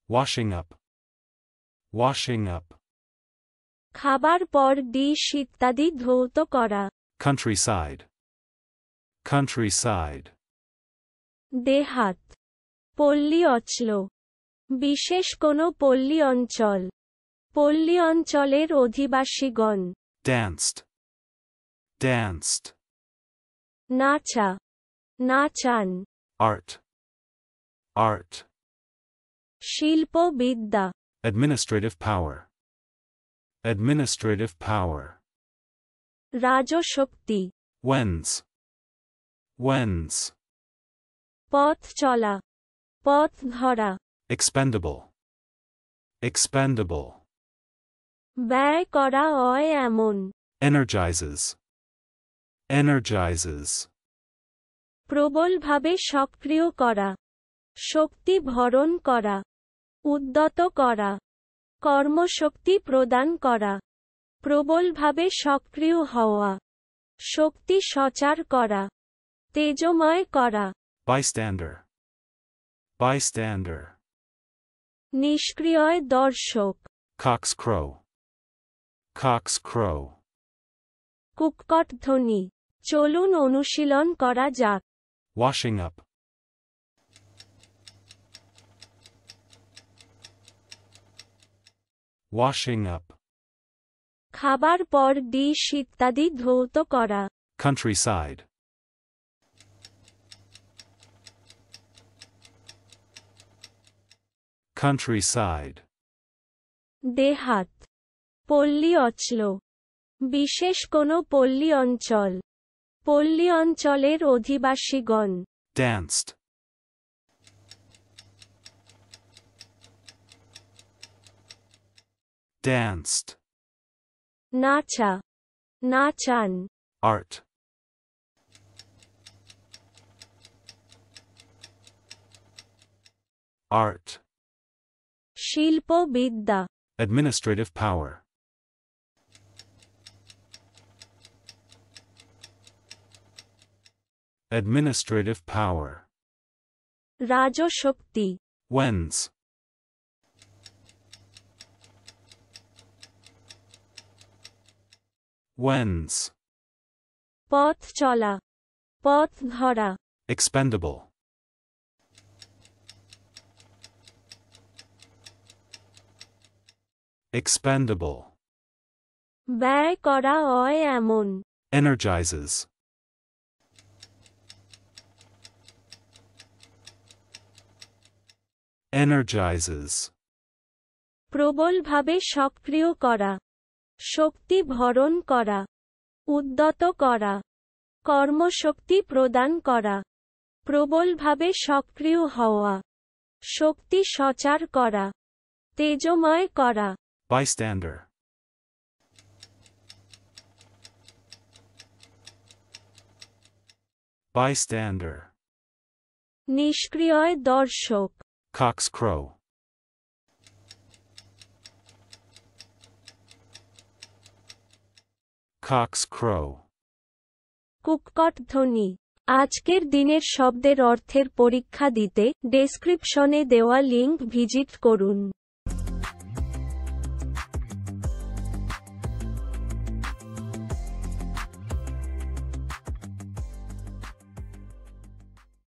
washing up, washing up. খাবার পর dish ইত্যাদি ধৌত করা। Countryside, countryside. দেহাত, পল্লী অঞ্চল, বিশেষ কোনো পল্লী অঞ্চল, পল্লী অঞ্চলের অধিবাসীগণ। Danced, danced. নাচা, নাচান। Art, art. শিল্পবিদ্যা, Administrative power, administrative power. রাজশক্তি, Wens, wens. পথ চলা, পথ ধরা। Expendable, expendable. ব্যয় করা হয় এমন। Energizes, energizes. প্রবলভাবে সক্রিয় করা, শক্তি ভরণ করা, উদ্যত করা, কর্মশক্তি প্রদান করা, প্রবলভাবে সক্রিয় হওয়া, শক্তি সঞ্চার করা, তেজময় করা। Bystander, bystander. নিষ্ক্রিয় দর্শক, Cock's crow, cock's crow. কুক্কট ধ্বনি। চলুন অনুশীলন করা যাক। Washing up, washing up. খাবার পর ডিশ ইত্যাদি ধৌত করা। Countryside, countryside. দেহাত, পল্লী অঞ্চল, বিশেষ কোনো পল্লী অঞ্চল, পল্লী অঞ্চলের অধিবাসীগণ। Danced, danced. নাচা, নাচান। Art, art. শিল্পবিদ্যা, Administrative power, administrative power. রাজশক্তি, Wens, wens. পথ চলা, পথ ধরা। Expendable, expendable. ব্যয় করা হয় এমন। Energizes, energizes. প্রবলভাবে সক্রিয় করা, শক্তি ভরণ করা, উদ্যত করা, কর্মশক্তি প্রদান করা, প্রবলভাবে সক্রিয় হওয়া, শক্তি সঞ্চার করা, তেজময় করা। Bystander, bystander. নিষ্ক্রিয় দর্শক, Cock's crow, cock's crow. কুক্কট ধ্বনি। আজকের দিনের শব্দের অর্থের পরীক্ষা দিতে ডেসক্রিপশনে দেওয়া লিংক ভিজিট করুন।